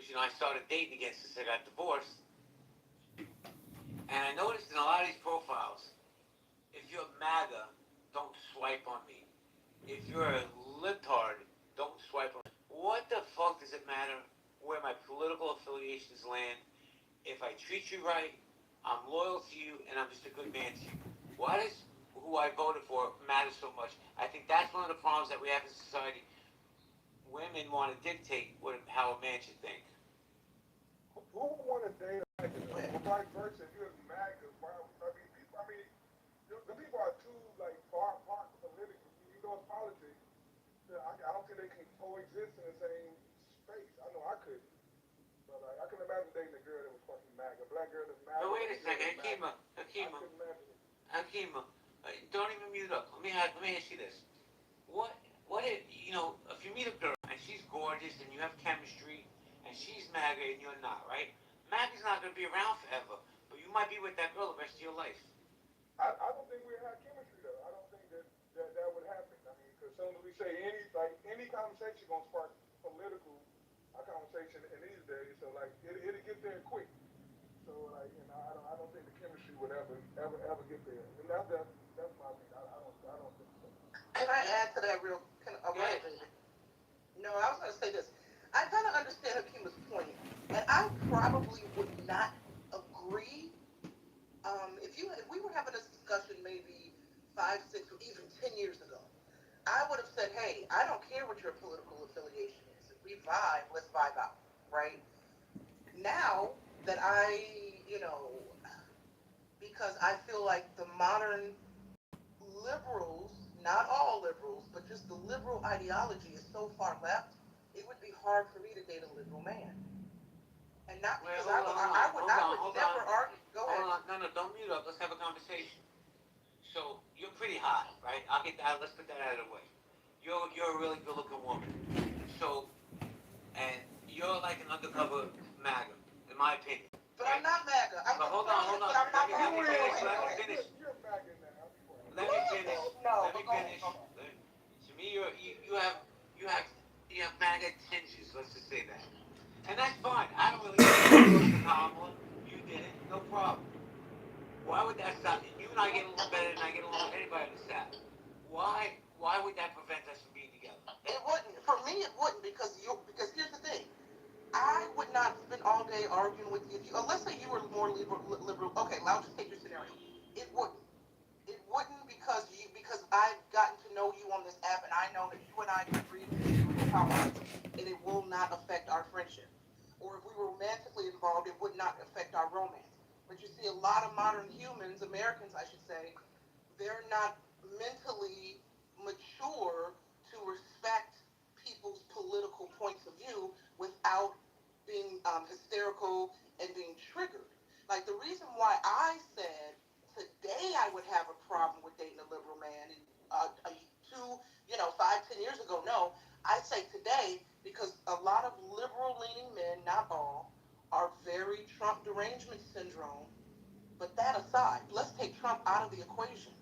because I started dating again since I got divorced, and I noticed in a lot of these profiles, if you're MAGA, don't swipe on me. If you're a libtard, don't swipe on me. What the fuck does it matter where my political affiliations land? If I treat you right, I'm loyal to you, and I'm just a good man to you. Why does who I voted for matter so much? I think that's one of the problems that we have in society. Women want to dictate how a man should think. Who would want to date a MAGA? Or vice versa, if you're a MAGA, the people are too like far apart politically. You know, it's politics. I don't think they can coexist in the same space. I know I couldn't, but I can imagine dating a girl that was fucking MAGA, a black girl that's MAGA. No, wait a second, Hakima. Hakima, don't even mute up. Let me ask you this. What if, if you meet a girl and she's gorgeous and you have chemistry and she's MAGA and you're not, right? MAGA's not going to be around forever, but you might be with that girl the rest of your life. I don't think we have chemistry though. I don't think that would happen. I mean, because soon as we say any conversation gonna spark political conversation in these days, so like it'll get there quick. So like I don't think the chemistry would ever get there. And that's my opinion. I don't think so. Can I add to that real? No, I was going to say this. I kind of understand Hakima's point, and I probably would not agree. If we were having this discussion maybe 5, 6, or even 10 years ago, I would have said, hey, I don't care what your political affiliation is. If we vibe, let's vibe out, right? Now that because I feel like the modern liberals, not all liberals, but just the liberal ideology is so far left, it would be hard for me to date a liberal man. And not because I would never argue. Go ahead. No, don't mute up. Let's have a conversation. So you're pretty hot, right? I'll get that. Let's put that out of the way. You're a really good-looking woman. So, and you're like an undercover MAGA, in my opinion. But right? I'm not MAGA. But hold on. Let me finish. Let me finish. To me, you have MAGA tinges. Let's just say that. And that's fine. I don't really care. Kamala, you did it. No problem. Why would that stop? You and I get along better than I get along with anybody on this app. Why would that prevent us from being together? It wouldn't. For me, it wouldn't because here's the thing. I would not spend all day arguing with you. Let's say you were more liberal. Okay, I'll just take your scenario. It wouldn't. It wouldn't because I've gotten to know you on this app and I know that you and I can agree with politics and it will not affect our friendship. Or if we were romantically involved, it would not affect our romance. But you see a lot of modern humans, Americans I should say, they're not mentally mature to respect people's political points of view without being hysterical and being triggered. Like the reason why I said today I would have a problem with dating a liberal man, and 5, 10 years ago, no. I say today because a lot of liberal-leaning men, not all, are very Trump derangement syndrome. But that aside, let's take Trump out of the equation.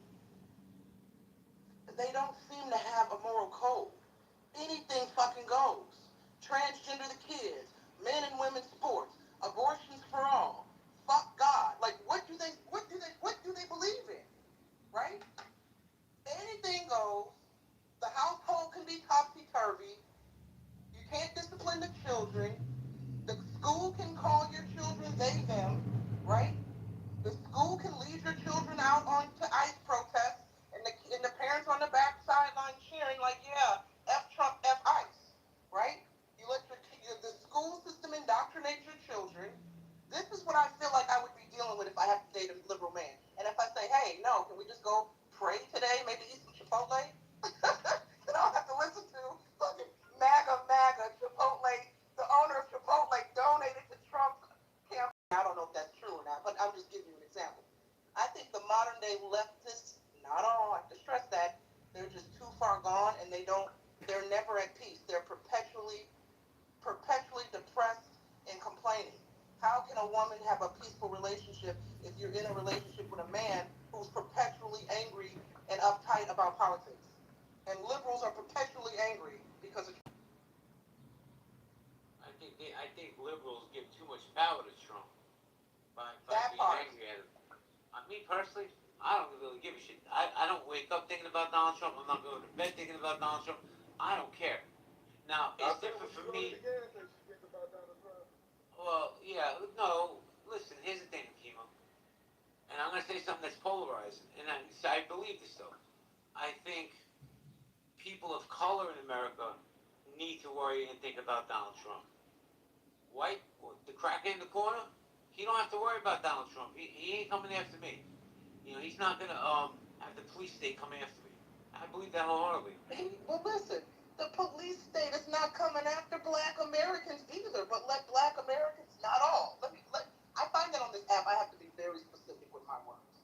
They don't seem to have a moral code. Anything fucking goes. Transgender the kids, men and women's sports, abortions for all. Fuck God. Like what do they believe in? Right? Anything goes. The household can be topsy-turvy. You can't discipline the children. The school can call your children they, them, right? The school can lead your children out onto ICE protests, and the parents on the back sideline cheering like, yeah, F Trump, F ICE, right? You let the school system indoctrinate your children. This is what I feel like I would be dealing with if I have to date a liberal man. And if I say, hey, no, can we just go pray today, maybe eat some Chipotle? Then I'll have to listen to fucking MAGA, Chipotle. The owner of Chipotle donated to Trump campaign. I don't know if that's true or not, but I'm just giving you an example. I think the modern day leftists, not all, I have to stress that, they're just too far gone and they're never at peace. They're perpetually depressed and complaining. How can a woman have a peaceful relationship if you're in a relationship with a man who's perpetually angry and uptight about politics? And liberals are perpetually angry because of... I think I think liberals give too much power to Trump by That being part. angry at him. Me personally, I don't really give a shit. I don't wake up thinking about Donald Trump. I'm not going to bed thinking about Donald Trump. I don't care. Now, I it's think different when you for go to me. the gas station, you think about Donald Trump. Well, yeah, no. Listen, here's the thing, Kimo. And I'm going to say something that's polarizing. And I believe this, though. I think people of color in America need to worry and think about Donald Trump. White, the cracker in the corner, he don't have to worry about Donald Trump. He ain't coming after me. He's not gonna have the police state come after me. I believe that wholeheartedly. Well, listen, the police state is not coming after Black Americans either, but let Black Americans, not all. I find that on this app, I have to be very specific with my words.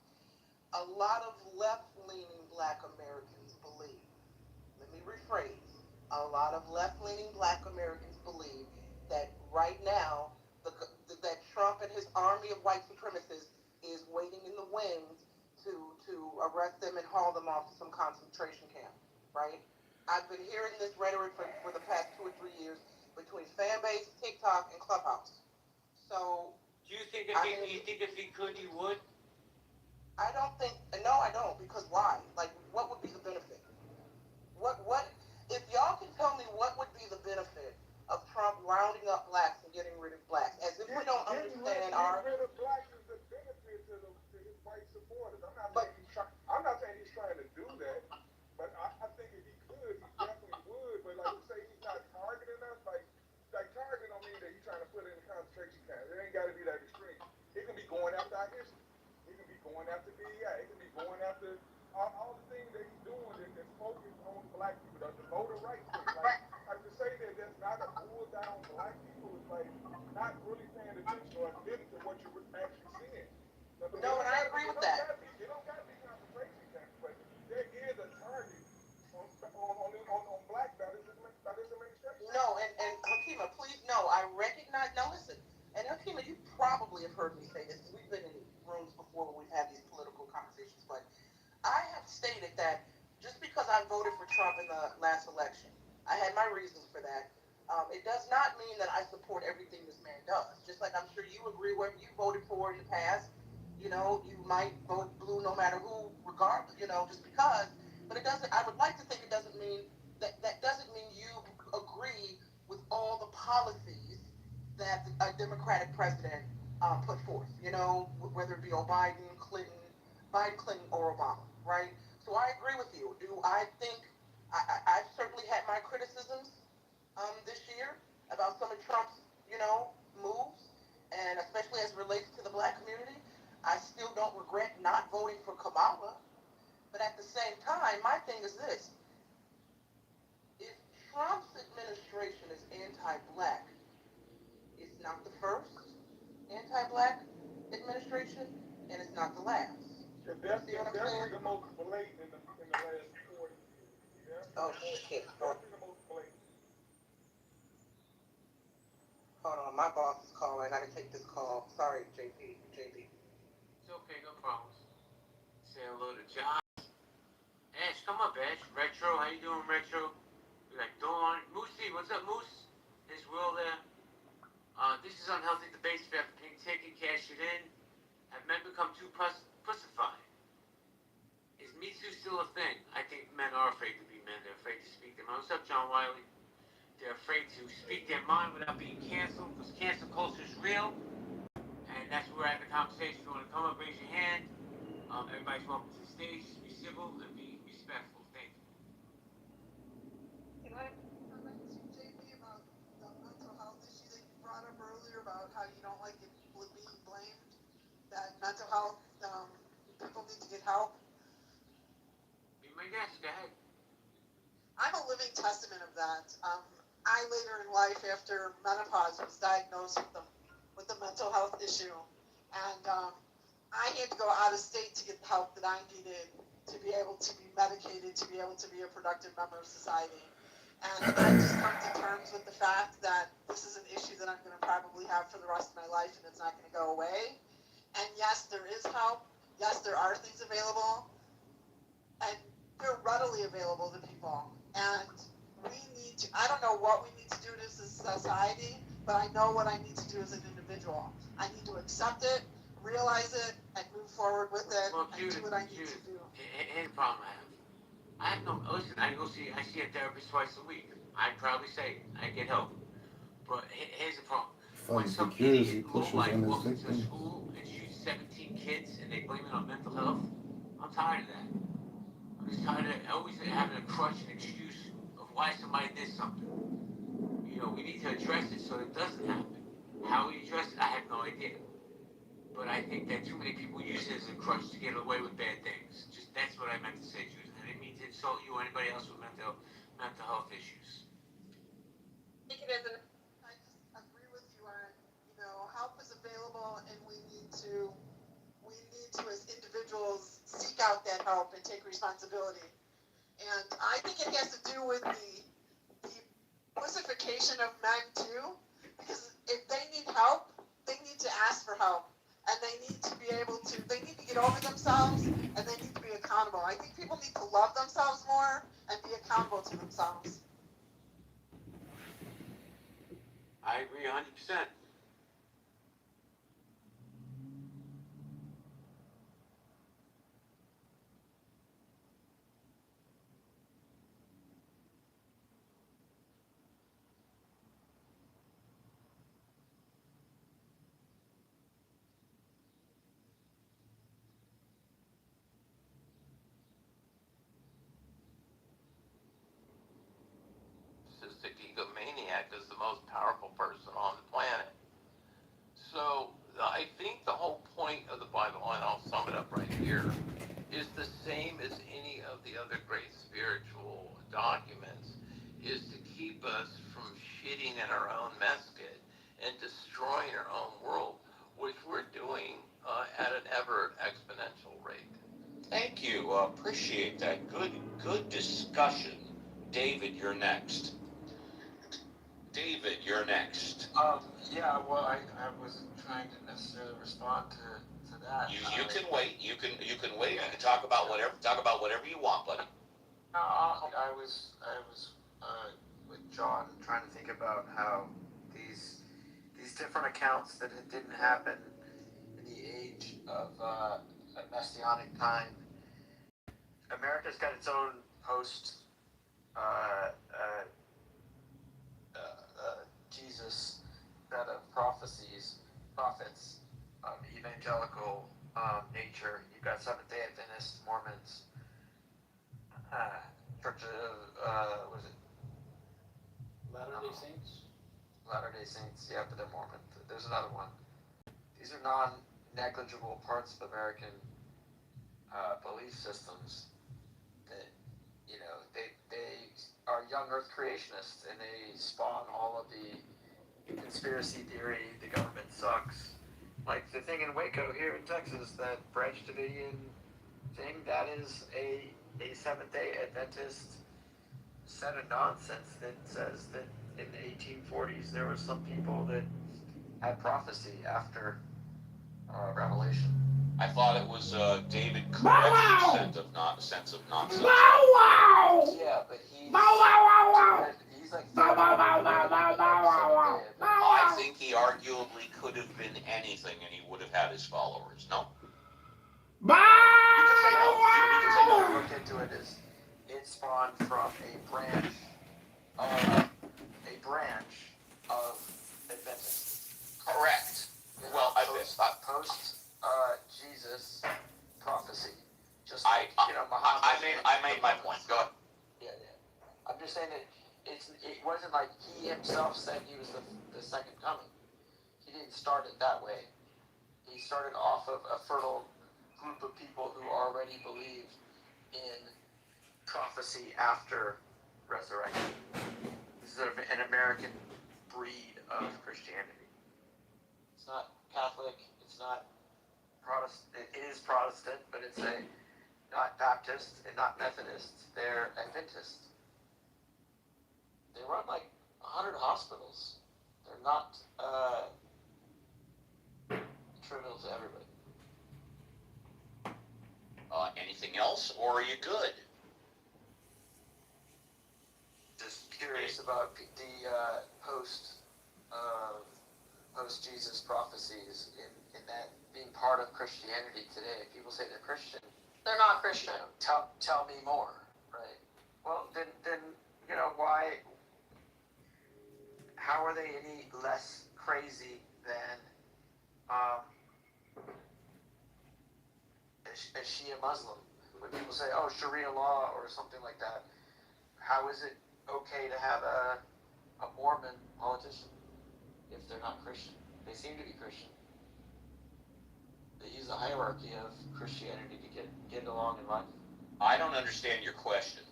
A lot of left-leaning Black Americans believe, let me rephrase, a lot of left-leaning Black Americans believe that right now, that Trump and his army of white supremacists is waiting in the wings to arrest them and haul them off to some concentration camp, right? I've been hearing this rhetoric for the past 2 or 3 years between Fanbase, TikTok, and Clubhouse. So, Do you think if he could, he would? I don't think, no, I don't, because why? Like, what would be the benefit? What, if y'all can tell me what would be the benefit of Trump rounding up blacks and getting rid of blacks, as if we don't understand our... Getting rid of blacks is a benefit to his white supporters. I'm not saying he's trying to do that, but I think if he could, he definitely would. But like you say, he's not targeting us. Like targeting don't mean that he's trying to put it in a concentration camp. It ain't got to be that extreme. He can be going after our history. He can be going after DEI. He can be going after all the things that he's doing that's focused on black people, the voter rights thing. Like to say that that's not a pull down black people is like not really paying attention or admitting to what you're actually seeing. No, and I agree with that. It don't got to be concentration camps, but there is a target on black by this administration. No, and Hakima, please, no, I recognize, now listen, and Hakima, you probably have heard me say this, we've been in rooms before when we've had these political conversations, but I have stated that just because I voted for Trump in the last election, I had my reasons for that. It does not mean that I support everything this man does. Just like I'm sure you agree what you voted for in the past. You might vote blue no matter who, regardless, just because. But it doesn't. I would like to think it doesn't mean that doesn't mean you agree with all the policies that a Democratic president put forth. Whether it be Biden, Clinton, or Obama, right? So I agree with you. Do I think I've certainly had my criticisms this year about some of Trump's, moves, and especially as it relates to the black community. I still don't regret not voting for Kamala, but at the same time, my thing is this. If Trump's administration is anti-black, it's not the first anti-black administration, and it's not the last. It's definitely the most blatant in the last 40 years. Yeah? Oh, shit. Definitely the most blatant. Hold on, my boss is calling. I gotta take this call. Sorry, JP. It's okay, no problems. Say hello to John. Ash, come up, Ash. Retro, how you doing, Retro? We got Dawn. Moosey, what's up, Moose? There's Will there. This is unhealthy debates. If you have a pink ticket, cash it in. Have men become too pussified? Is Me Too still a thing? I think men are afraid to be men. They're afraid to speak their mind. What's up, John Wiley? They're afraid to speak their mind without being canceled, because cancel culture is real. And that's where we're at the conversation. If you want to come up, raise your hand. Everybody's welcome to the stage. Just be civil and be respectful. Thank you. Can I comment to JP about the mental health issue that you brought up earlier about how you don't like it being blamed? That mental health, people need to get help. Be my guest. Go ahead. I'm a living testament of that. I later in life, after menopause, was diagnosed with a mental health issue, and I had to go out of state to get the help that I needed to be able to be medicated, to be able to be a productive member of society. And I just come to terms with the fact that this is an issue that I'm going to probably have for the rest of my life, and it's not going to go away. And yes, there is help. Yes, there are things available, and they're readily available to people. And we need to, I don't know what we need to do as a society, but I know what I need to do as an individual. I need to accept it, realize it, and move forward with it, Well, and do what I need to do. here's the problem I have. I have no, listen, I see a therapist twice a week. I'd probably say I get help. But here's the problem. When Funds the some cures idiot he pushes lowlife on his walks into a victims. school and shoots 17 kids and they blame it on mental health, I'm tired of that. I'm just tired of always having a crutch and excuse of why somebody did something. You know, we need to address it so it doesn't happen. How we address it, I have no idea. But I think that too many people use it as a crutch to get away with bad things. Just that's what I meant to say, Jude. I didn't mean to insult you or anybody else with mental health issues. Take it as an. I just agree with you on, help is available, and we need to as individuals seek out that help and take responsibility. And I think it has to do with the pussification of men too, because if they need help, they need to ask for help, and they need to get over themselves, and they need to be accountable. I think people need to love themselves more and be accountable to themselves. I agree 100%. Narcissistic egomaniac is the most powerful person on the planet. So I think the whole point of the Bible, and I'll sum it up right here, is the same as any of the other great spiritual documents, is to keep us from shitting in our own message and destroying our own world, which we're doing at an ever exponential rate. Thank you. Appreciate that. Good discussion. David, you're next. David, you're next. Yeah, well, I wasn't trying to necessarily respond to that. You can wait. You can wait. You can talk about whatever you want, buddy. I was with John trying to think about how these different accounts that it didn't happen in the age of a messianic time. America's got its own post Jesus set of prophets of evangelical nature. You've got Seventh-day Adventists, Mormons, Church of, what is it? Latter-day Saints? Latter-day Saints, yeah, but they're Mormon. There's another one. These are non-negligible parts of American belief systems that, they are young Earth creationists, and they spawn all of the conspiracy theory, the government sucks. Like the thing in Waco here in Texas, that Branch Davidian thing, that is a Seventh-day Adventist set of nonsense that says that in the 1840s there were some people that had prophecy after Revelation. I thought it was David Koretz's sense of nonsense. Yeah, but he's like I think he arguably could have been anything, and he would have had his followers. No. You can say no. Look into it as it spawned from a branch of Adventists. Correct. Well, post Jesus prophecy. Just I Muhammad. made my point. Go ahead. Yeah. I'm just saying that it wasn't like he himself said he was the second coming. He didn't start it that way. He started off of a fertile group of people who already believed in prophecy after resurrection. This is an American breed of Christianity. It's not Catholic. It's not Protestant. It is Protestant, but it's not Baptist and not Methodist. They're Adventist. They run like 100 hospitals. They're not trivial to everybody. Anything else, or are you good? Just curious about the post of post-Jesus prophecies in that being part of Christianity today. If people say they're Christian, They're not Christian. tell me more, right? Well, then why? How are they any less crazy than a Shia Muslim? When people say, "Oh, Sharia law" or something like that, how is it okay to have a Mormon politician if they're not Christian? They seem to be Christian. They use a hierarchy of Christianity to get along in life. I don't understand your question.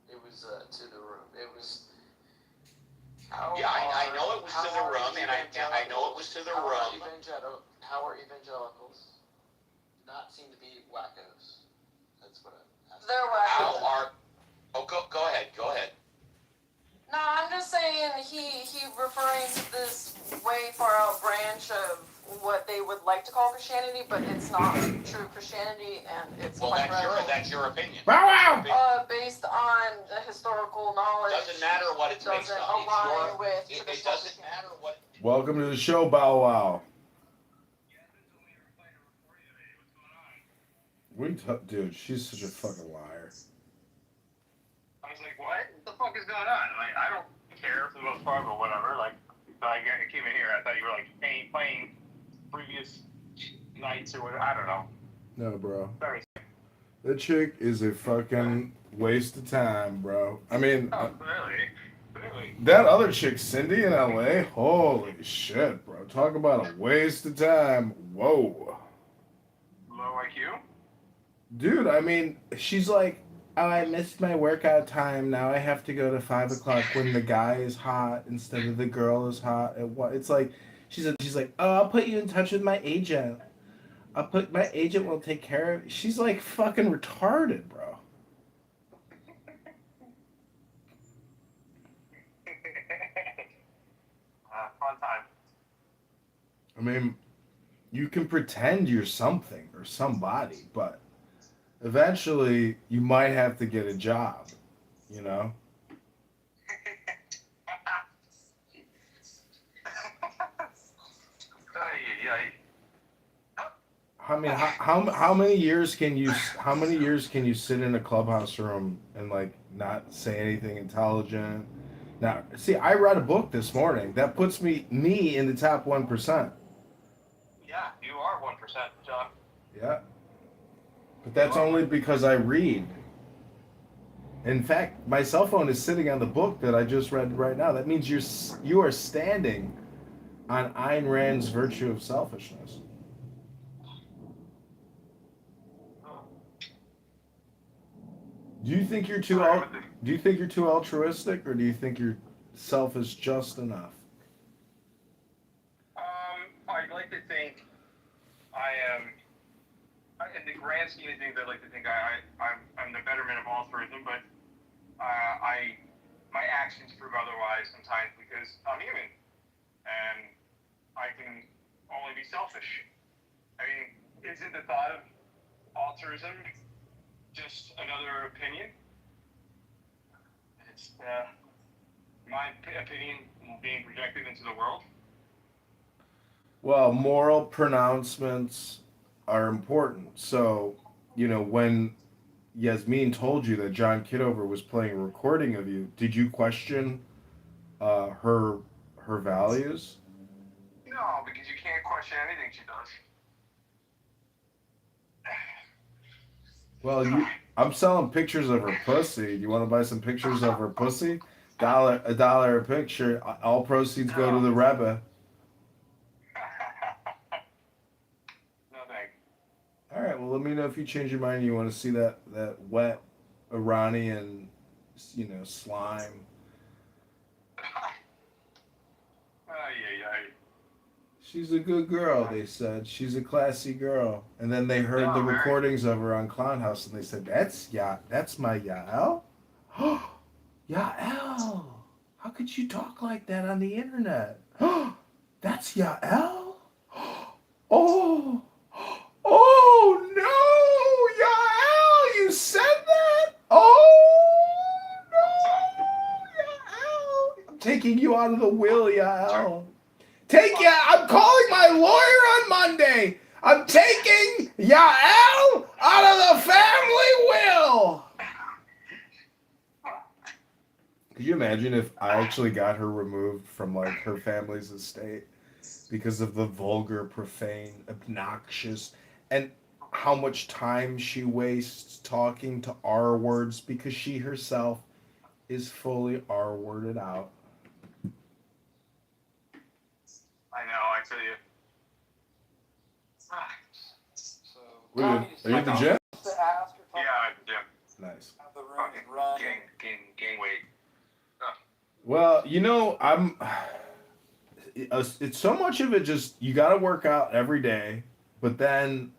It was to the room. It was. How Yeah, I know it was how to the are room, and I know it was to the room. How are evangelicals not seem to be wackos? That's what I'm asking. They're How wackos. are? Oh, go ahead. No, I'm just saying he referring to this way far out branch of what they would like to call Christianity, but it's not true Christianity, and it's Well, quite that's your opinion. based on the historical knowledge. Doesn't matter what it's based doesn't on. align with It traditional doesn't matter what. Welcome to the show, Bow Wow. Dude, she's such a fucking liar. I was like, what the fuck is going on? Like, I don't care for the most part, but whatever. Like, so I came in here, I thought you were like playing previous nights or whatever. I don't know. No, bro. Sorry. That chick is a fucking waste of time, bro. I mean, Really? that other chick, Cindy in LA, holy shit, bro. Talk about a waste of time. Whoa. Low IQ? Dude, I mean, she's like, oh, I missed my workout time. Now I have to go to 5 o'clock when the guy is hot instead of the girl is hot. It's like, she's like, oh, I'll put you in touch with my agent. My agent will take care of it. She's like fucking retarded, bro. Fun time. I mean, you can pretend you're something or somebody, but eventually you might have to get a job, you know? I mean, how many years can you sit in a clubhouse room and like not say anything intelligent? Now, see, I read a book this morning that puts me in the top 1%. Yeah, you are 1%, John. Yeah, but that's only because I read. In fact, my cell phone is sitting on the book that I just read right now. That means you are standing on Ayn Rand's Virtue of Selfishness. Do you think you're too altruistic, or do you think you're selfish just enough? I'd like to think I am, in the grand scheme of things, I'd like to think I'm the betterment of altruism, but my actions prove otherwise sometimes because I'm human, and I can only be selfish. I mean, isn't the thought of altruism just another opinion? It's my opinion being projected into the world. Well, moral pronouncements are important. So, when Yasmin told you that John Kitover was playing a recording of you, did you question her values? No, because you can't question anything she does. Well, I'm selling pictures of her pussy. Do you want to buy some pictures of her pussy? $1 a picture. All proceeds go to the Rebbe. No thanks. All right. Well, let me know if you change your mind and you want to see that wet Iranian, slime. She's a good girl, they said. She's a classy girl. And then they heard the recordings of her on Clown House, and they said, that's my Yael? Yael! How could you talk like that on the internet? That's Yael? Oh! Oh, no! Yael, you said that? Oh, no! Yael! taking you out of the will, Yael. I'm calling my lawyer on Monday. I'm taking Yael out of the family will. Could you imagine if I actually got her removed from like her family's estate because of the vulgar, profane, obnoxious, and how much time she wastes talking to R words because she herself is fully R worded out. I know, I tell you. So, Are you at the gym? To ask or talk Yeah. Nice. have the room Fucking and run. gain weight. Well, it's so much of it just you got to work out every day, but then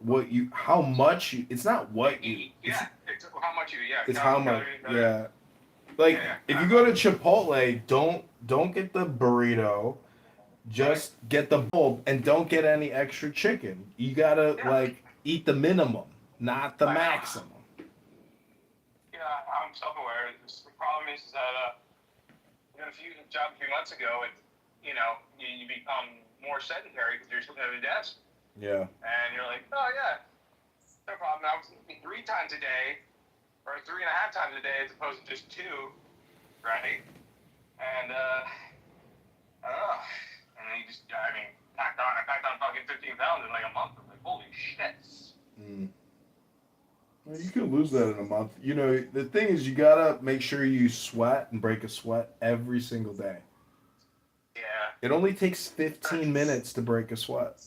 how much you, it's not what you, Yeah, it's how much you, it's how much, calories, yeah. Like Yeah. if you go to Chipotle, don't get the burrito, just get the bowl and don't get any extra chicken. You gotta like eat the minimum, not the maximum. Yeah, I'm self-aware. The problem is that a few months ago, you become more sedentary because you're sitting at a desk. Yeah. And you're like, oh yeah, no problem. I was eating 3 times a day, or 3.5 times a day, as opposed to just 2, right? And I don't know. And then I packed on fucking 15 pounds in like a month. I'm like, holy shit. Well, you can lose that in a month. The thing is, you gotta make sure you sweat and break a sweat every single day. Yeah. It only takes 15 minutes to break a sweat.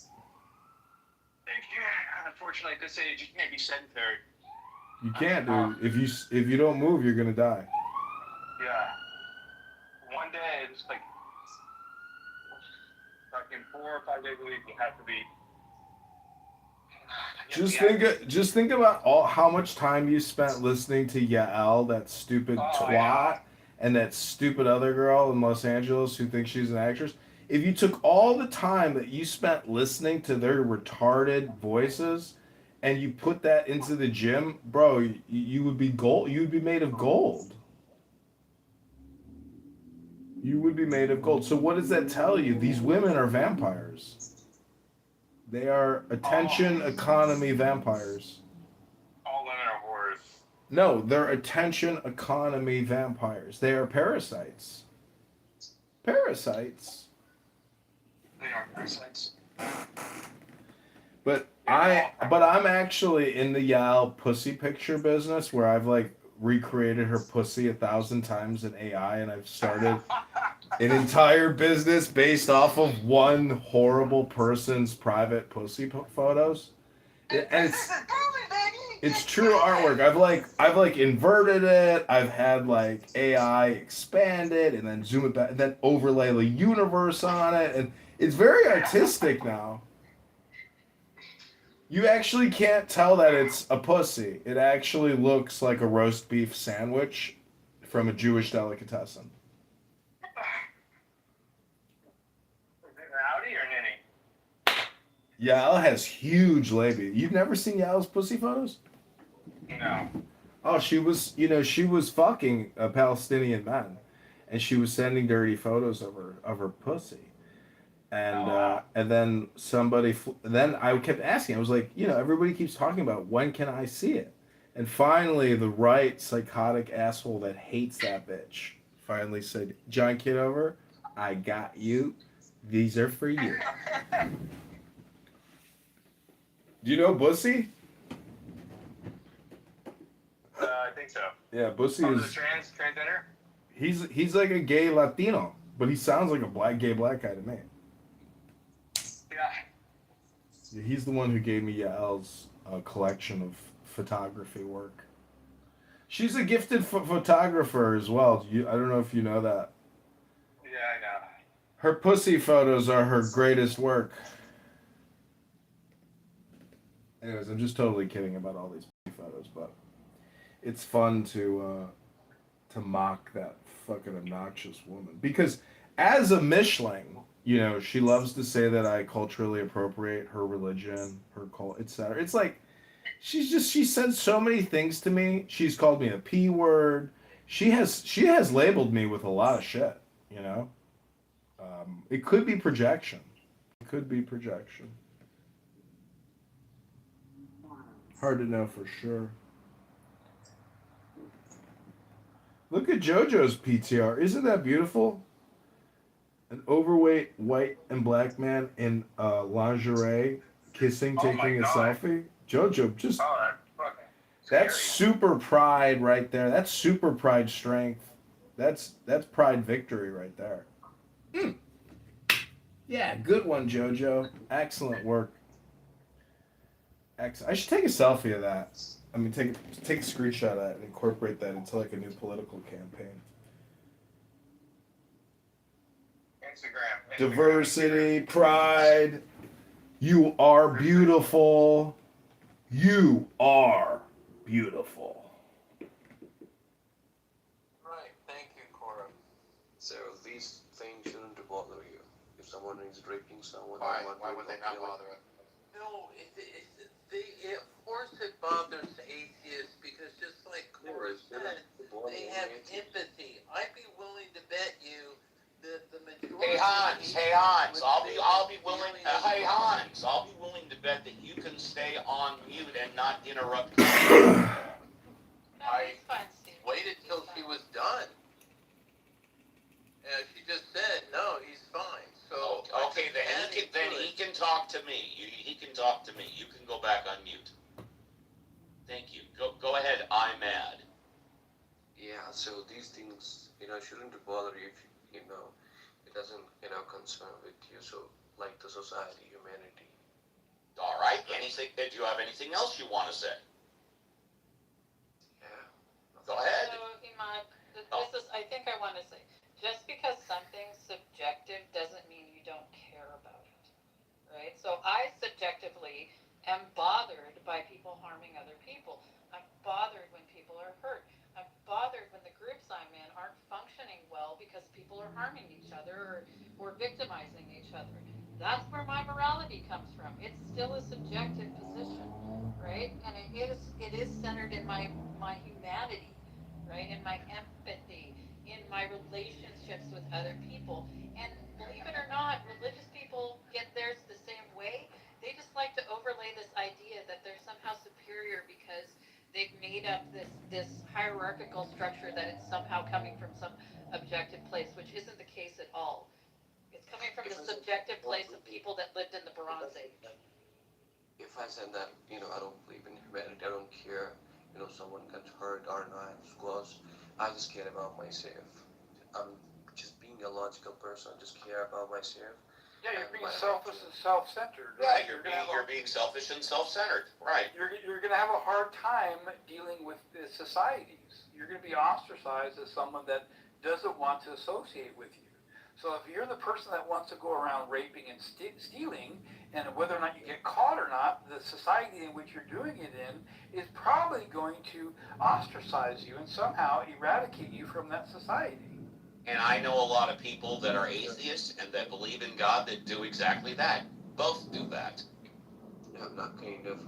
Yeah, unfortunately, at this age, you can't be sedentary. You can't, dude. If you don't move, you're gonna die. Yeah. One day, it's like fucking 4 or 5 days a week, you have to be. Just think about how much time you spent listening to Yael, that stupid twat, yeah. and that stupid other girl in Los Angeles who thinks she's an actress. If you took all the time that you spent listening to their retarded voices and you put that into the gym, bro, you would be gold. You would be made of gold. You would be made of gold. So what does that tell you? These women are vampires. They are attention economy vampires. All women are whores. No, they're attention economy vampires. They are parasites. Parasites. They are parasites. But I'm actually in the Yael pussy picture business where I've like recreated her pussy 1,000 times in AI, and I've started an entire business based off of one horrible person's private pussy photos. And it's true artwork. I've like inverted it. I've had like AI expand it and then zoom it back and then overlay the universe on it, and it's very artistic now. You actually can't tell that it's a pussy. It actually looks like a roast beef sandwich from a Jewish delicatessen. Rowdy or Ninny? Yael has huge labia. You've never seen Yael's pussy photos? No. Oh, she was fucking a Palestinian man, and she was sending dirty photos of her pussy. And then then I kept asking. I was like, everybody keeps talking about when can I see it? And finally, the right psychotic asshole that hates that bitch finally said, John Kitover, I got you. These are for you. Do you know Bussy? I think so. Yeah, Bussy The is. transgender? He's like a gay Latino, but he sounds like a gay black guy to me. Yeah. He's the one who gave me Yael's collection of photography work. She's a gifted photographer as well. I don't know if you know that. Yeah, I know. Her pussy photos are her greatest work. Anyways, I'm just totally kidding about all these pussy photos, but it's fun to mock that fucking obnoxious woman. Because as a Mischling, she loves to say that I culturally appropriate her religion, her cult, etc. It's like she said so many things to me. She's called me a P word. She has labeled me with a lot of shit. You know, it could be projection. It could be projection. Hard to know for sure. Look at JoJo's PTR. Isn't that beautiful? An overweight white and black man in lingerie kissing, Oh my taking a God. selfie. JoJo, just Oh, that's fucking that's scary. super pride right there. That's super pride strength. That's pride victory right there. Hmm. Yeah, good one, JoJo. Excellent work. Excellent. I should take a selfie of that. I mean, take a screenshot of that and incorporate that into like a new political campaign. Instagram. Diversity, pride. You are beautiful. You are beautiful. Right. Thank you, Cora. So these things shouldn't bother you. If someone is raping someone, Why would they not bother it? No, of course it bothers atheists because just like Cora said, they have empathy. I'd be willing to bet you that the majority. Hey Hans, I'll be willing. Hey Hans, I'll be willing to bet that you can stay on mute and not interrupt. I waited till she was done. She just said no, he's fine. So Okay, then he can talk to me. He can talk to me. You can go back on mute. Thank you. Go ahead. I'm mad. Yeah, so these things, shouldn't bother you if, it doesn't, concern with you. So, like the society, humanity. All right. Anything? Do you have anything else you want to say? Yeah. Go ahead. So, Iman, Oh. I think I want to say, just because something's subjective doesn't mean you don't care about it, right? So I subjectively am bothered by people harming other people. I'm bothered when people are hurt. I'm bothered when the groups I'm in aren't functioning well because people are harming each other or victimizing each other. That's where my morality comes from. It's still a subjective position, right? And it is centered in my humanity, right? In my empathy, in my relationships with other people. And believe it or not, religious people get theirs the same way. They just like to overlay this idea that they're somehow superior because they've made up this hierarchical structure that it's somehow coming from some objective place, which isn't the case at all. It's coming from the subjective place of people that lived in the Bronze Age. If I said that, I don't believe in humanity, I don't care, someone gets hurt or not, because I just care about myself. I'm just being a logical person, I just care about myself. Yeah, you're being selfish and self-centered. Yeah, Right? you're being selfish and self-centered. Right. You're going to have a hard time dealing with the societies. You're going to be ostracized as someone that doesn't want to associate with you. So if you're the person that wants to go around raping and stealing, and whether or not you get caught or not, the society in which you're doing it in is probably going to ostracize you and somehow eradicate you from that society. And I know a lot of people that are atheists and that believe in God that do exactly that. Both do that. I'm not kind of,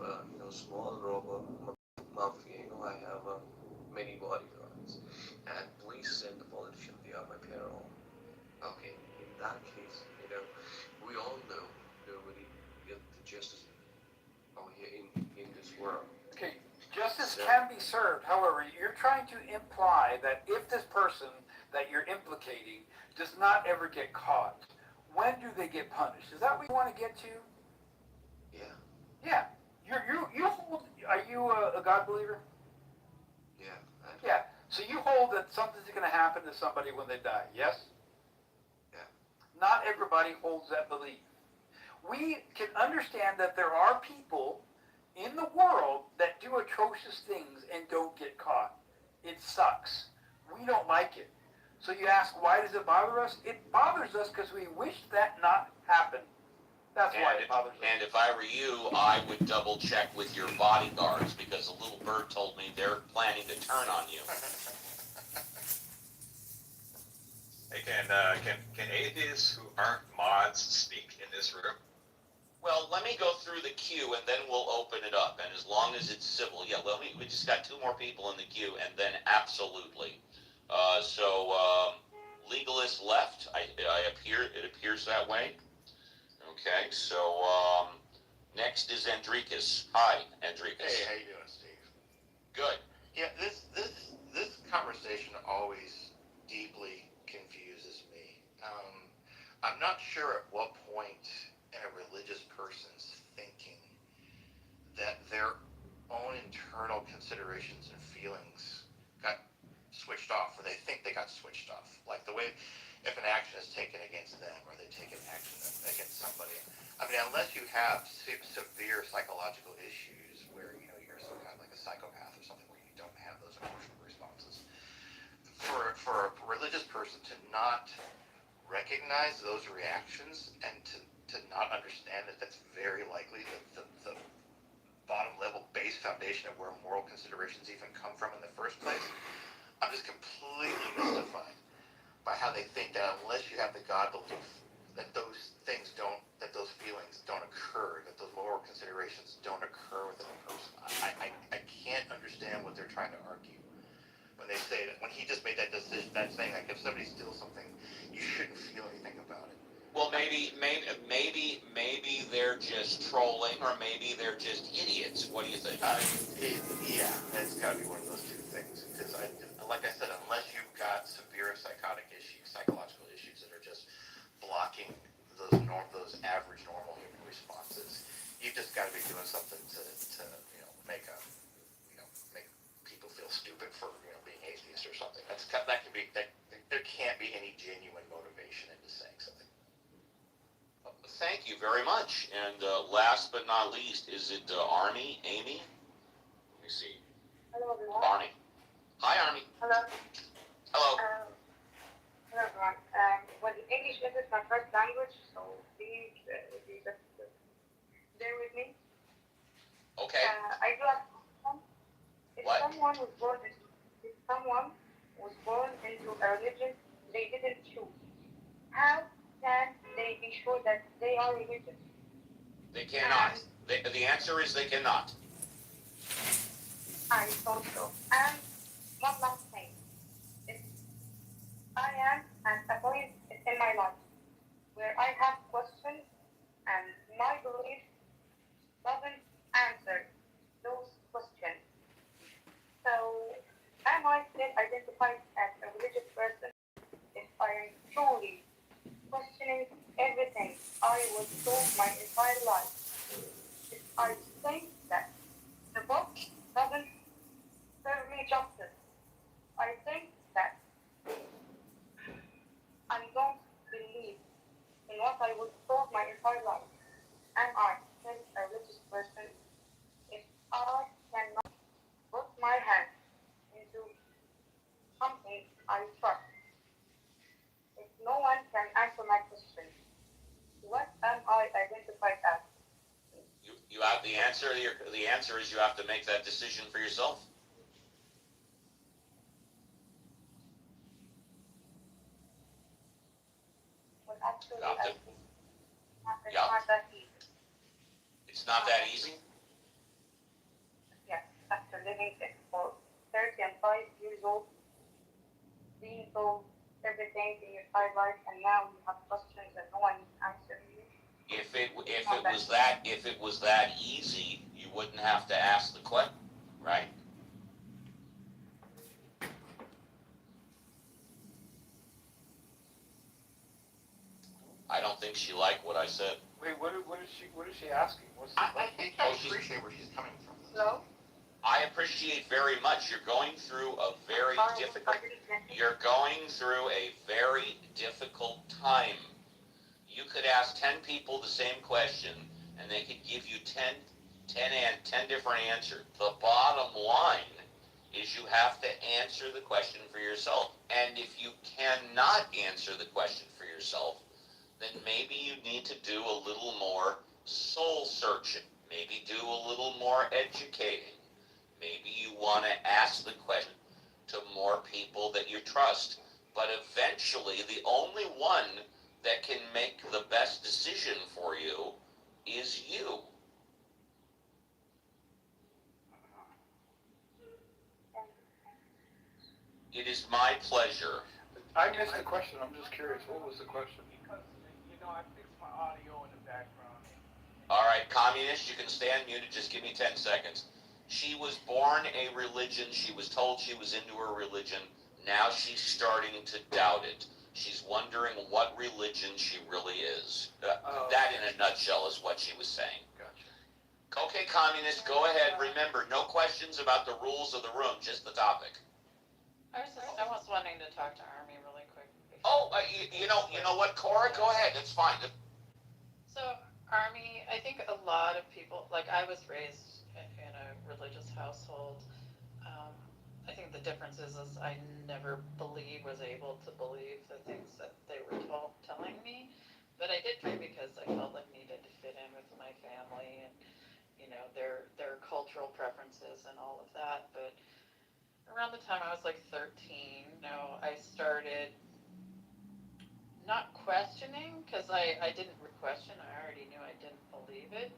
small robber mafia, I have many bodyguards. And police and the politicians, they are my payroll. Okay, in that case, we all know nobody gets the justice out here in this world. Okay, justice can be served. However, you're trying to imply that if this person that you're implicating does not ever get caught, when do they get punished? Is that what you want to get to? Yeah. Yeah. You hold. Are you a God believer? Yeah. Yeah. So you hold that something's going to happen to somebody when they die. Yes. Yeah. Not everybody holds that belief. We can understand that there are people in the world that do atrocious things and don't get caught. It sucks. We don't like it. So you ask, why does it bother us? It bothers us because we wish that not happened. That's why it bothers us. And if I were you, I would double check with your bodyguards because a little bird told me they're planning to turn on you. Hey, can atheists who aren't mods speak in this room? Well, let me go through the queue and then we'll open it up. And as long as it's civil, yeah. Well, we just got two more people in the queue, and then absolutely. So legalist left. It appears that way. Okay, so next is Andrikis. Hi, Andrikis. Hey, how you doing, Steve? Good. Yeah, this conversation always deeply confuses me. I'm not sure at what point in a religious person's thinking that their own internal considerations and feelings got switched off, or they think they got switched off. Like the way if an action is taken against them, or they take an action against somebody. I mean, unless you have severe psychological issues where, you know, you're some kind of like a psychopath or something where you don't have those emotional responses. For a religious person to not recognize those reactions and to not understand that that's very likely the bottom level base foundation of where moral considerations even come from in the first place, I'm just completely mystified by how they think that unless you have the God belief, that those things don't, that those feelings don't occur, that those moral considerations don't occur within a person. I can't understand what they're trying to argue when they say that, when he just made that decision, that saying, like, if somebody steals something, you shouldn't feel anything about it. Well, maybe they're just trolling, or maybe they're just idiots. What do you think? Yeah, it's got to be one of those two things. Because, like I said, unless you've got severe psychotic issues, psychological issues that are just blocking those average normal human responses, you've just got to be doing something to make people feel stupid for being atheist or something. That can be that. There can't be any genuine motivation into saying something. Thank you very much. And last but not least, is it Amy? Let me see. Hello, everyone. Arnie. Hi, Arnie. Hello. Hello. Hello, everyone. Well, English is my first language, so please just bear with me. Okay. I do have a question. If What? someone was born into a religion they didn't choose, how can they be sure that they are religious? They cannot. The answer is they cannot. I thought so. And one last thing. If I am at a point in my life where I have questions and my belief doesn't answer those questions, so am I still identified as a religious person if I am truly questioning everything I was told my entire life? If I think that the book doesn't serve me justice, I think that I don't believe in what I was told my entire life. Am I still a religious person if I cannot put my hand into something I trust? If no one can answer my question, what am I identified as? You have the answer. The answer is you have to make that decision for yourself. Well, actually, Got I it. think it's Yeah. not that easy. It's not that easy. Yes, after living it for 35 years old, being told everything in your entire life, and now you have questions and no one is answering you. If it was that easy, you wouldn't have to ask the question, right? I don't think she liked what I said. Wait, what is she asking? What's the I think I appreciate where she's coming from. Hello? I appreciate very much. You're going through a very difficult. You're going through a very difficult time. You could ask 10 people the same question, and they could give you 10 different answers. The bottom line is you have to answer the question for yourself. And if you cannot answer the question for yourself, then maybe you need to do a little more soul searching. Maybe do a little more educating. Maybe you want to ask the question to more people that you trust. But eventually, the only one that can make the best decision for you is you. It is my pleasure. I missed the question. I'm just curious. What was the question? Because, I fixed my audio in the background. All right, communist, you can stay unmuted. Just give me 10 seconds. She was born a religion. She was told she was into her religion. Now she's starting to doubt it. She's wondering what religion she really is. That, in a nutshell, is what she was saying. Gotcha. Okay, communist, go ahead. Remember, no questions about the rules of the room, just the topic. I was wanting to talk to Army really quick. Oh, you know what, Cora? Go ahead. That's fine. So, Army, I think a lot of people, like I was raised in a religious household. I think the difference is I never was able to believe the things that they were telling me, but I did try because I felt like needed to fit in with my family and, their cultural preferences and all of that. But around the time I was like 13, I started not questioning, because I didn't question, I already knew I didn't believe it,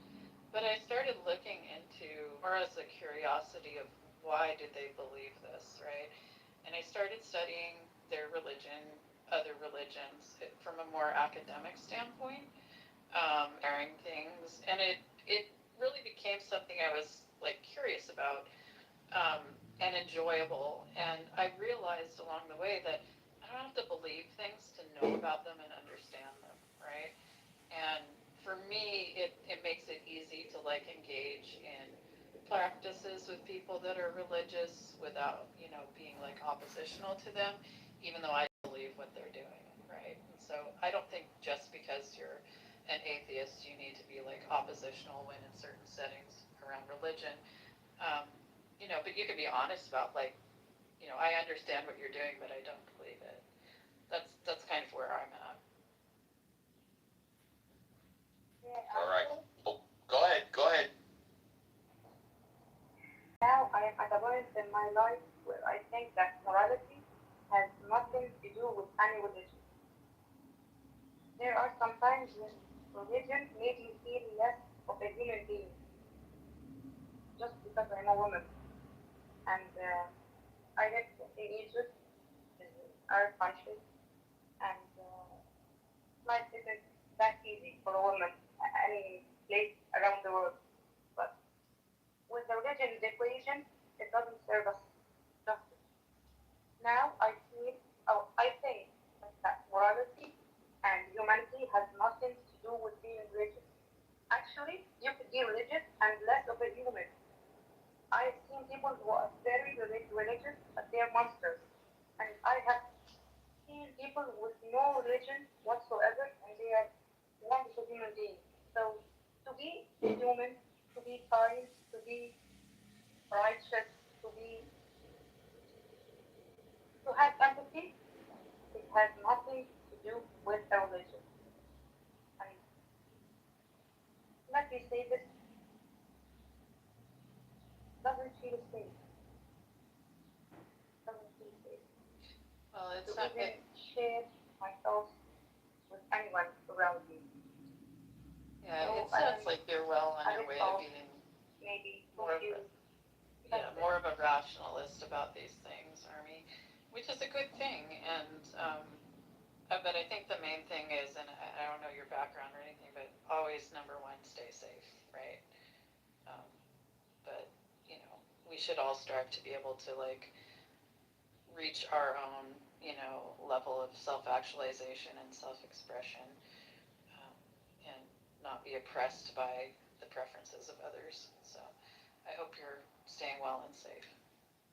but I started looking into, or as a curiosity of why did they believe this, right? And I started studying their religion, other religions, from a more academic standpoint, comparing things, and it really became something I was like curious about, and enjoyable, and I realized along the way that I don't have to believe things to know about them and understand them, right? And for me, it makes it easy to like engage in practices with people that are religious without, being like oppositional to them, even though I believe what they're doing, right? And so I don't think just because you're an atheist, you need to be like oppositional when in certain settings around religion. But you can be honest about like, I understand what you're doing, but I don't believe it. That's kind of where I'm at. All right. Oh, go ahead. Now I am at a point in my life where I think that morality has nothing to do with any religion. There are some times when religion made me feel less of a human being just because I'm a woman. And I lived in Egypt, in our country, and life isn't that easy for a woman any place around the world. But with the religion in the equation, it doesn't serve us justice. Now I think that morality and humanity has nothing to do with being religious. Actually, you could be religious and less of a human. I've seen people who are very religious, but they are monsters. And I have seen people with no religion whatsoever, and they are wonderful human beings. So, to be a human, to be kind, to be righteous, to have empathy, it has nothing to do with a religion. And let me say this, doesn't feel safe. Doesn't feel safe. Well, To even share my thoughts with anyone around me. Yeah, So it sounds like you're well on your way to being maybe more of a rationalist about these things, Army, which is a good thing. And but I think the main thing is, and I don't know your background or anything, but always number one, stay safe, right? But we should all strive to be able to like reach our own, level of self-actualization and self-expression, and not be oppressed by the preferences of others. So I hope you're staying well and safe.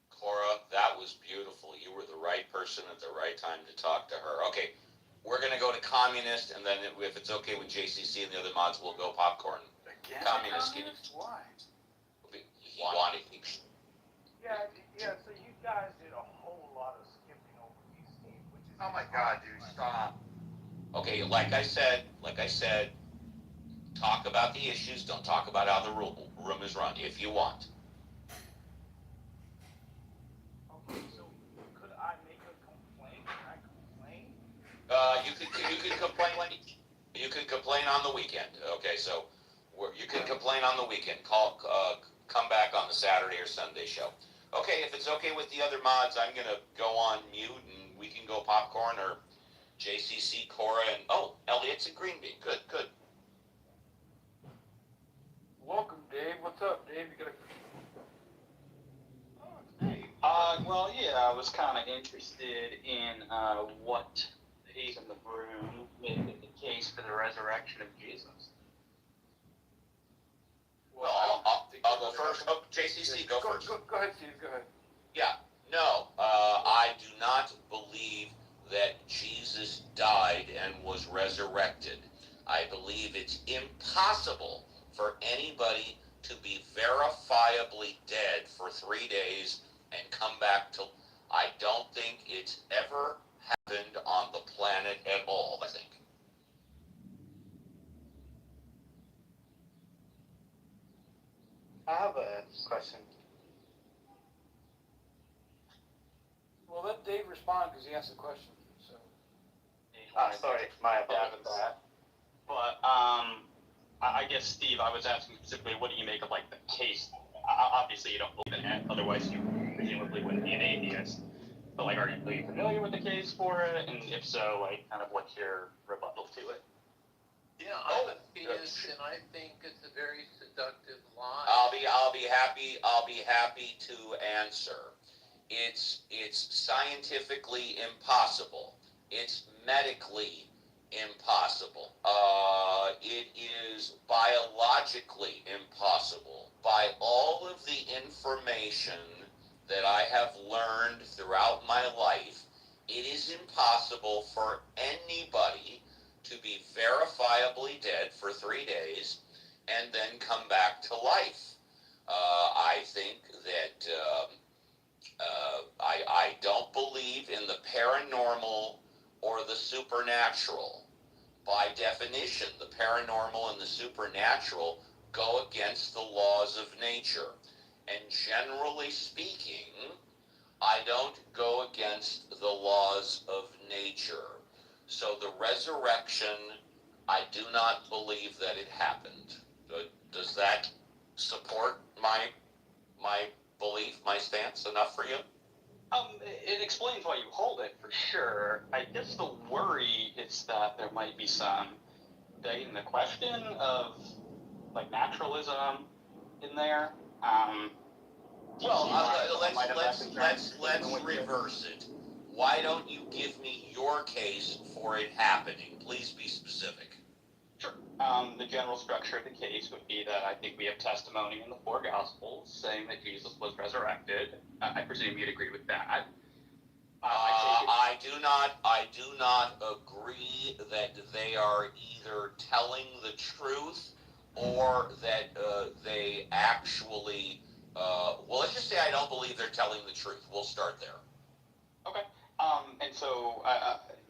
Cora, that was beautiful. You were the right person at the right time to talk to her. Okay, we're going to go to Communist, and then if it's okay with JCC and the other mods, we'll go Popcorn. Again? Communist. Why? He wanted. Yeah, so you guys did a whole lot of skipping over these things, which is... Oh my God, dude, stop. Okay, like I said, talk about the issues, don't talk about how the room is run, if you want. Okay, so could I make a complaint? Can I complain? You can complain. You can complain on the weekend. Okay, so you can complain on the weekend. Come back on the Saturday or Sunday show. Okay, if it's okay with the other mods, I'm gonna go on mute and we can go popcorn or JCC, Cora, and Elliot's at Green Bean. Good, good. Welcome, Dave. What's up, Dave? You got Well, yeah, I was kind of interested in what He's in the Broom made the case for the resurrection of Jesus. Well, I'll go first. Oh, JCC, go first. Go ahead, Steve. Go ahead. Yeah, no, I do not believe that Jesus died and was resurrected. I believe it's impossible for anybody to be verifiably dead for 3 days and come back to. I don't think it's ever happened on the planet at all, I think. I have a question. Well, let Dave respond because he asked the question. So. Sorry, my apologies. But I guess Steve, I was asking specifically, what do you make of like the case? Obviously, you don't believe in it, otherwise you presumably wouldn't be an atheist. But like, are you familiar with the case for it? And if so, like, kind of what's your rebuttal to it? Yeah, I'm a theist, and I think it's a very seductive lie. I'll be happy to answer. It's scientifically impossible. It's medically impossible. It is biologically impossible. By all of the information that I have learned throughout my life, it is impossible for anybody to be verifiably dead for 3 days and then come back to life. I think that I don't believe in the paranormal or the supernatural. By definition, the paranormal and the supernatural go against the laws of nature. And generally speaking, I don't go against the laws of nature. So the resurrection, I do not believe that it happened. Does that support my belief, my stance enough for you? It explains why you hold it, for sure. I guess the worry is that there might be some begging the question of, like, naturalism in there. Let's reverse it. Why don't you give me your case for it happening? Please be specific. Sure. The general structure of the case would be that I think we have testimony in the 4 Gospels saying that Jesus was resurrected. I presume you'd agree with that. I do not agree that they are either telling the truth or that they actually. Well, let's just say I don't believe they're telling the truth. We'll start there. Okay. And so,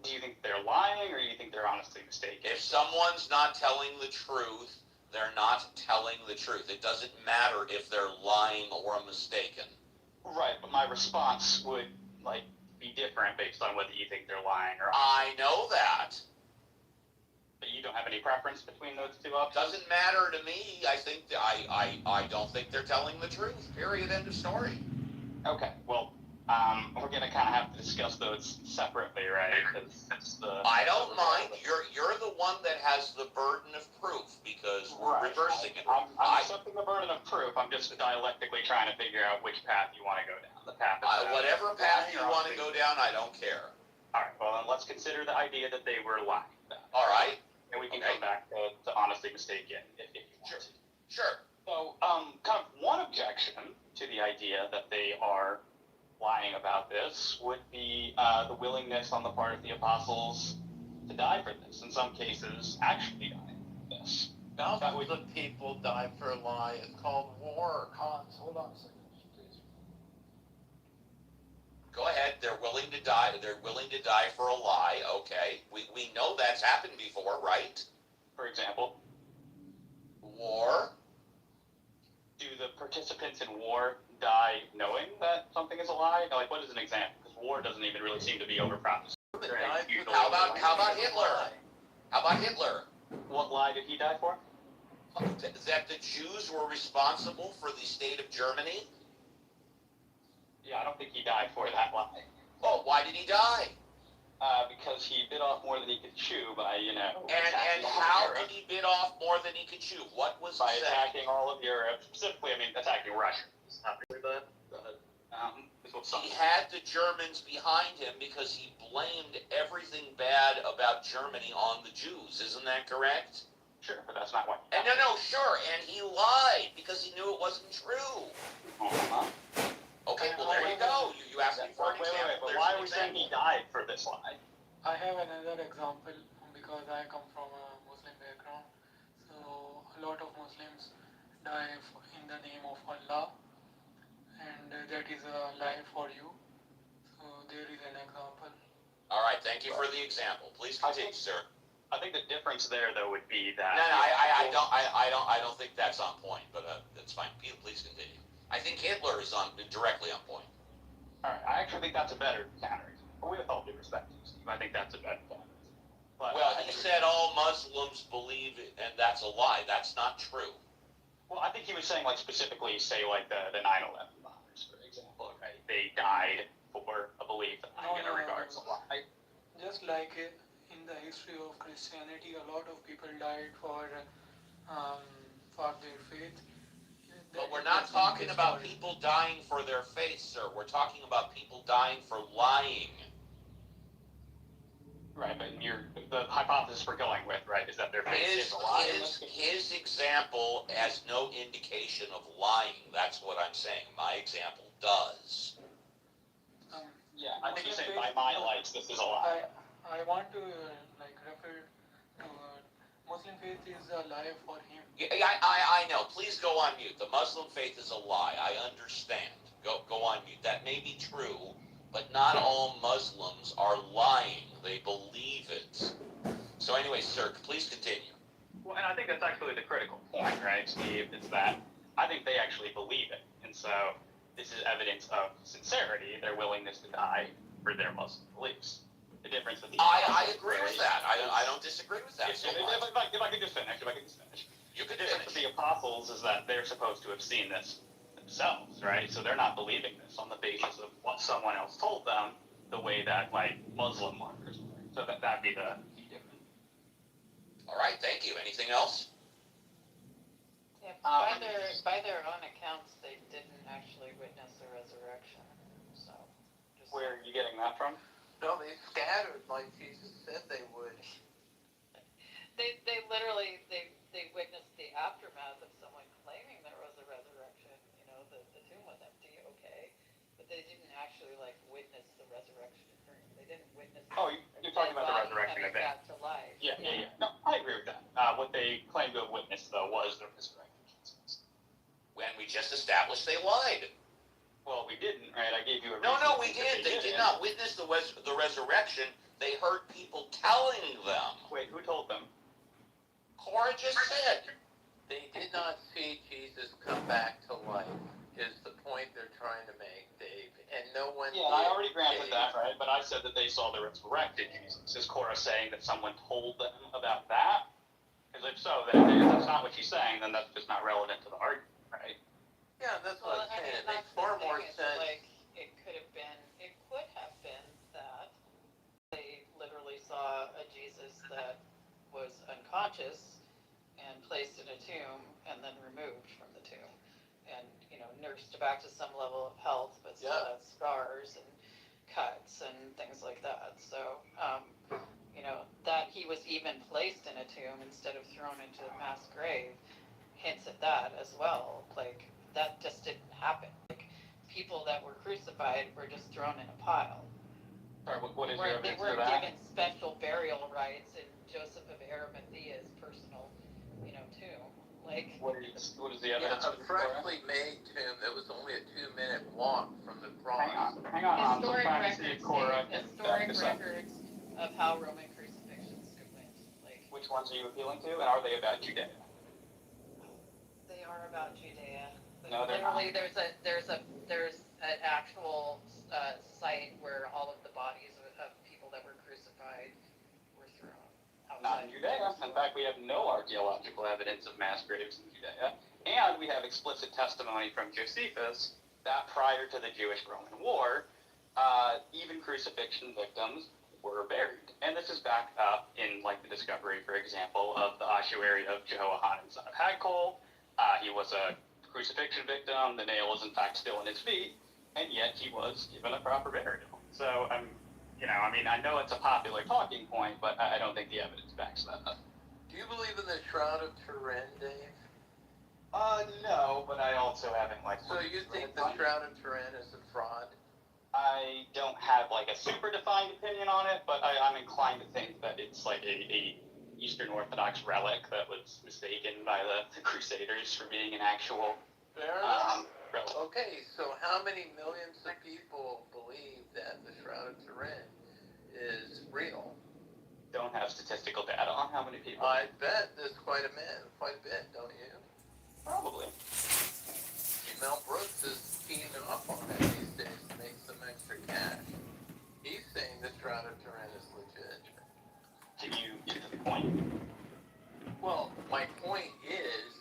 do you think they're lying, or do you think they're honestly mistaken? If someone's not telling the truth, they're not telling the truth. It doesn't matter if they're lying or mistaken. Right, but my response would, like, be different based on whether you think they're lying or not. I know that. But you don't have any preference between those two options? Doesn't matter to me. I don't think they're telling the truth. Period. End of story. Okay, well, we're gonna kind of have to discuss those separately, right? Because I don't mind. You're the one that has the burden of proof because we're reversing it. I'm accepting the burden of proof. I'm just dialectically trying to figure out which path you want to go down. The path. Whatever path you want to go down, I don't care. All right. Well, then let's consider the idea that they were lying. All right. And we can come back to honestly mistaken if you want to. Sure. So, kind of one objection to the idea that they are lying about this would be the willingness on the part of the apostles to die for this. In some cases, actually die for this. Thousands of people die for a lie. It's called war. Hans, hold on a second, please. Go ahead. They're willing to die. They're willing to die for a lie. Okay. We know that's happened before, right? For example, war. Do the participants in war die knowing that something is a lie? Like, what is an example? Because war doesn't even really seem to be overpromised. How about Hitler? How about Hitler? What lie did he die for? That the Jews were responsible for the state of Germany? Yeah, I don't think he died for that lie. Oh, why did he die? Because he bit off more than he could chew by, And attacking all of how Europe. did he bit off more than he could chew? What was By said? attacking all of Europe, specifically, attacking Russia. It's not really bad, but, is what some He had the Germans behind him because he blamed everything bad about Germany on the Jews. Isn't that correct? Sure, but that's not what. And no, sure, and he lied because he knew it wasn't true. Okay, well there you go. You asked me for an example. But why are we saying he died for this lie? I have another example because I come from a Muslim background. So a lot of Muslims die in the name of Allah, and that is a lie for you. So there is an example. All right, thank you for the example. Please continue, sir. I think the difference there, though, would be that. No, I don't think that's on point, but that's fine. Please continue. I think Hitler is directly on point. All right, I actually think that's a better counter. With all due respect to Steve, I think that's a better counter. But, well, he said all Muslims believe it, and that's a lie. That's not true. Well, I think he was saying, specifically, say, the 9/11 bombers, for example, right? They died for a belief that I'm going to regard as a lie. Just like in the history of Christianity, a lot of people died for their faith. But we're not talking about people dying for their faith, sir. We're talking about people dying for lying. Right, but the hypothesis we're going with, right, is that their faith is a lie. His example has no indication of lying. That's what I'm saying. My example does. Yeah, I think he's saying by my lights, this is a lie. I want to refer to Muslim faith is a lie for him. Yeah, I know. Please go on mute. The Muslim faith is a lie. I understand. Go on mute. That may be true, but not all Muslims are lying. They believe it. So anyway, sir, please continue. Well, and I think that's actually the critical point, right, Steve? Is that I think they actually believe it. And so this is evidence of sincerity, their willingness to die for their Muslim beliefs. The difference with I agree with that. I don't disagree with that. If I could just finish. You could finish. finish. The apostles is that they're supposed to have seen this themselves, right? So they're not believing this on the basis of what someone else told them, the way that Muslim markers were. So that'd be the key difference. All right, thank you. Anything else? Yeah, by their own accounts, they didn't actually witness the resurrection. So, where are you getting that from? No, they scattered like Jesus said they would. They literally they witnessed the aftermath of someone claiming there was a resurrection. The tomb was empty, okay, but they didn't actually witness the resurrection occurring. They didn't witness. Oh, you're talking about the resurrection event. Back to life. Yeah. No, I agree with that. What they claimed to have witnessed though was the resurrection. When we just established they lied. Well, we didn't, right? I gave you a reason. No, we did. They did not witness the resurrection. They heard people telling them. Wait, who told them? Cora just said. They did not see Jesus come back to life, is the point they're trying to make, Dave. And no one Yeah, I already granted that, right? But I said that they saw the resurrected Jesus. Is Cora saying that someone told them about that? Because if so, then if that's not what she's saying, then that's just not relevant to the argument, right? Yeah, that's what I'm saying. It makes far more sense. It could have been that they literally saw a Jesus that was unconscious and placed in a tomb and then removed from the tomb and nursed back to some level of health, but still had scars and cuts and things like that. So that he was even placed in a tomb instead of thrown into a mass grave hints at that as well. That just didn't happen. People that were crucified were just thrown in a pile. Sorry, what is your They weren't given special burial rights in Joseph of Arimathea's personal, tomb. What is the evidence? A freshly made tomb that was only a 2-minute walk from the cross. Hang on. Historic records of how Roman crucifixions went. Which ones are you appealing to, and are they about Judea? They are about Judea. No, they're not. There's an actual site where all of the bodies of people that were crucified were thrown outside. Not in Judea. In fact, we have no archaeological evidence of mass graves in Judea, and we have explicit testimony from Josephus that prior to the Jewish-Roman War, even crucifixion victims were buried. And this is backed up in, like, the discovery, for example, of the ossuary of Jehoianan, son of Hagkol. He was a crucifixion victim. The nail is, in fact, still in his feet, and yet he was given a proper burial. So, I mean, I know it's a popular talking point, but I don't think the evidence backs that up. Do you believe in the Shroud of Turin, Dave? No, but I also haven't, like... So you think the Shroud of Turin is a fraud? I don't have, like, a super defined opinion on it, but I'm inclined to think that it's, like, a Eastern Orthodox relic that was mistaken by the Crusaders for being an actual Fair enough. relic. Okay, so how many millions of people believe that the Shroud of Turin is real? Don't have statistical data on how many people. I bet there's quite a bit, don't you? Probably. Mel Brooks is keying off on that these days to make some extra cash. He's saying the Shroud of Turin is legit. Can you get to the point? Well, my point is